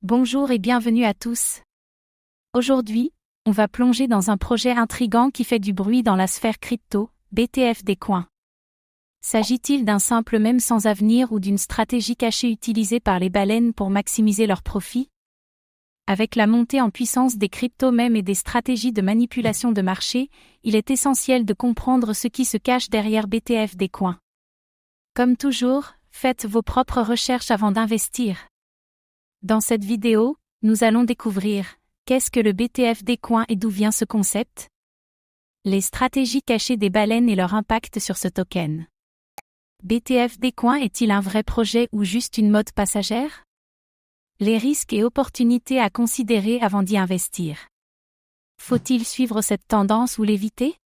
Bonjour et bienvenue à tous. Aujourd'hui, on va plonger dans un projet intrigant qui fait du bruit dans la sphère crypto, BTF des coins. S'agit-il d'un simple mème sans avenir ou d'une stratégie cachée utilisée par les baleines pour maximiser leurs profits? Avec la montée en puissance des crypto-mèmes et des stratégies de manipulation de marché, il est essentiel de comprendre ce qui se cache derrière BTF des coins. Comme toujours, faites vos propres recherches avant d'investir. Dans cette vidéo, nous allons découvrir qu'est-ce que le BTF des coins et d'où vient ce concept? Les stratégies cachées des baleines et leur impact sur ce token. BTF des coins est-il un vrai projet ou juste une mode passagère? Les risques et opportunités à considérer avant d'y investir. Faut-il suivre cette tendance ou l'éviter?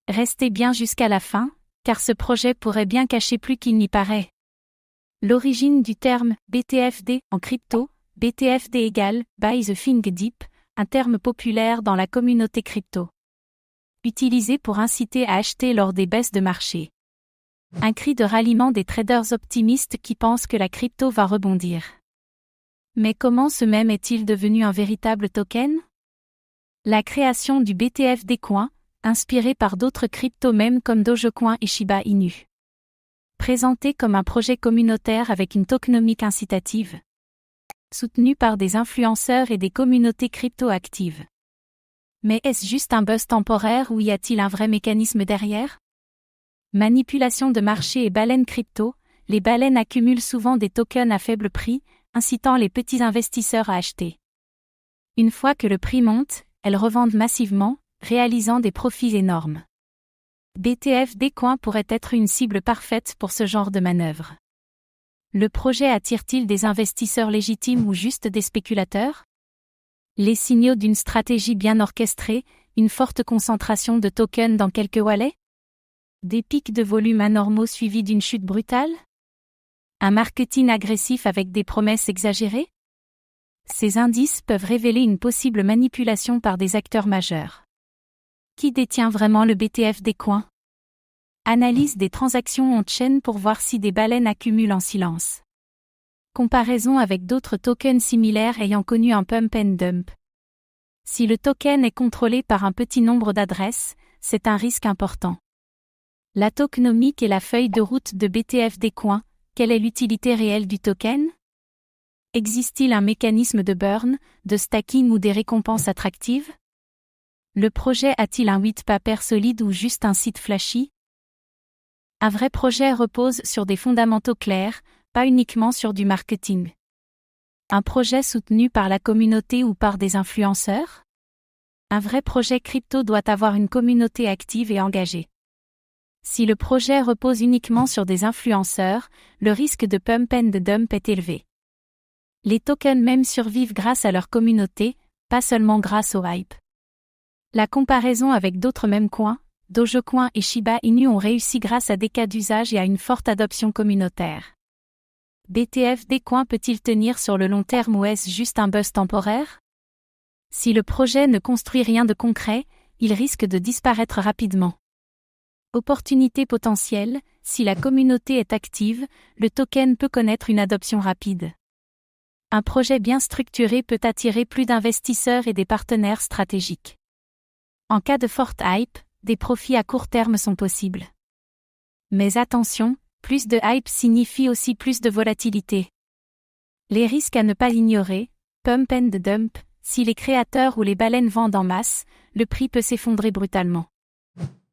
Restez bien jusqu'à la fin, car ce projet pourrait bien cacher plus qu'il n'y paraît. L'origine du terme BTFD en crypto, BTFD égale Buy the Thing Dip, un terme populaire dans la communauté crypto. Utilisé pour inciter à acheter lors des baisses de marché. Un cri de ralliement des traders optimistes qui pensent que la crypto va rebondir. Mais comment ce mème est-il devenu un véritable token? La création du BTF des coins, inspiré par d'autres crypto-mèmes comme Dogecoin et Shiba Inu. Présenté comme un projet communautaire avec une tokenomique incitative. Soutenu par des influenceurs et des communautés crypto-actives. Mais est-ce juste un buzz temporaire ou y a-t-il un vrai mécanisme derrière? Manipulation de marché et baleines crypto, les baleines accumulent souvent des tokens à faible prix, incitant les petits investisseurs à acheter. Une fois que le prix monte, elles revendent massivement, réalisant des profits énormes. BTF des coins pourrait être une cible parfaite pour ce genre de manœuvre. Le projet attire-t-il des investisseurs légitimes ou juste des spéculateurs? Les signaux d'une stratégie bien orchestrée, une forte concentration de tokens dans quelques wallets? Des pics de volume anormaux suivis d'une chute brutale? Un marketing agressif avec des promesses exagérées? Ces indices peuvent révéler une possible manipulation par des acteurs majeurs. Qui détient vraiment le BTF des coins? Analyse des transactions on-chain pour voir si des baleines accumulent en silence. Comparaison avec d'autres tokens similaires ayant connu un pump and dump. Si le token est contrôlé par un petit nombre d'adresses, c'est un risque important. La tokenomique et la feuille de route de BTF des coins, quelle est l'utilité réelle du token? Existe-t-il un mécanisme de burn, de stacking ou des récompenses attractives? Le projet a-t-il un white paper solide ou juste un site flashy? Un vrai projet repose sur des fondamentaux clairs, pas uniquement sur du marketing. Un projet soutenu par la communauté ou par des influenceurs? Un vrai projet crypto doit avoir une communauté active et engagée. Si le projet repose uniquement sur des influenceurs, le risque de pump and dump est élevé. Les tokens même survivent grâce à leur communauté, pas seulement grâce au hype. La comparaison avec d'autres mèmes coins, Dogecoin et Shiba Inu ont réussi grâce à des cas d'usage et à une forte adoption communautaire. BTF des coins peut-il tenir sur le long terme ou est-ce juste un buzz temporaire? Si le projet ne construit rien de concret, il risque de disparaître rapidement. Opportunité potentielle, si la communauté est active, le token peut connaître une adoption rapide. Un projet bien structuré peut attirer plus d'investisseurs et des partenaires stratégiques. En cas de forte hype, des profits à court terme sont possibles. Mais attention, plus de hype signifie aussi plus de volatilité. Les risques à ne pas ignorer, pump and dump, si les créateurs ou les baleines vendent en masse, le prix peut s'effondrer brutalement.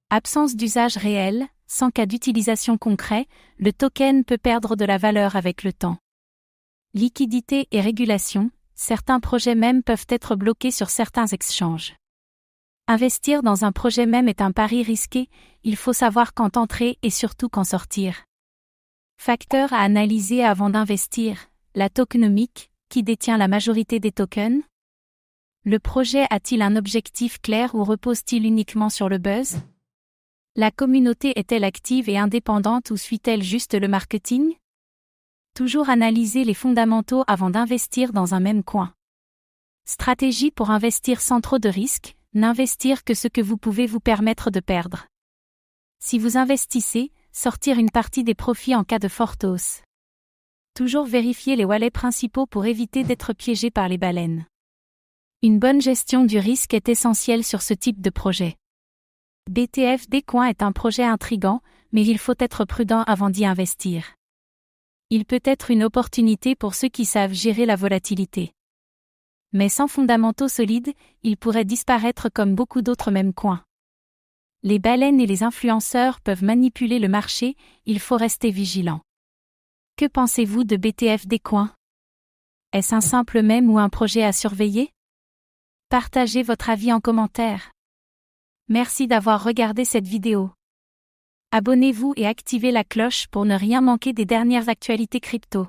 Absence d'usage réel, sans cas d'utilisation concret, le token peut perdre de la valeur avec le temps. Liquidité et régulation, certains projets même peuvent être bloqués sur certains exchanges. Investir dans un projet même est un pari risqué, il faut savoir quand entrer et surtout quand sortir. Facteurs à analyser avant d'investir, la tokenomique, qui détient la majorité des tokens? Le projet a-t-il un objectif clair ou repose-t-il uniquement sur le buzz? La communauté est-elle active et indépendante ou suit-elle juste le marketing? Toujours analyser les fondamentaux avant d'investir dans un même coin. Stratégie pour investir sans trop de risques, n'investir que ce que vous pouvez vous permettre de perdre. Si vous investissez, sortir une partie des profits en cas de forte hausse. Toujours vérifier les wallets principaux pour éviter d'être piégé par les baleines. Une bonne gestion du risque est essentielle sur ce type de projet. BTF des coins est un projet intrigant, mais il faut être prudent avant d'y investir. Il peut être une opportunité pour ceux qui savent gérer la volatilité. Mais sans fondamentaux solides, il pourrait disparaître comme beaucoup d'autres mêmes coins. Les baleines et les influenceurs peuvent manipuler le marché, il faut rester vigilant. Que pensez-vous de BTF des coins? Est-ce un simple mème ou un projet à surveiller? Partagez votre avis en commentaire. Merci d'avoir regardé cette vidéo. Abonnez-vous et activez la cloche pour ne rien manquer des dernières actualités crypto.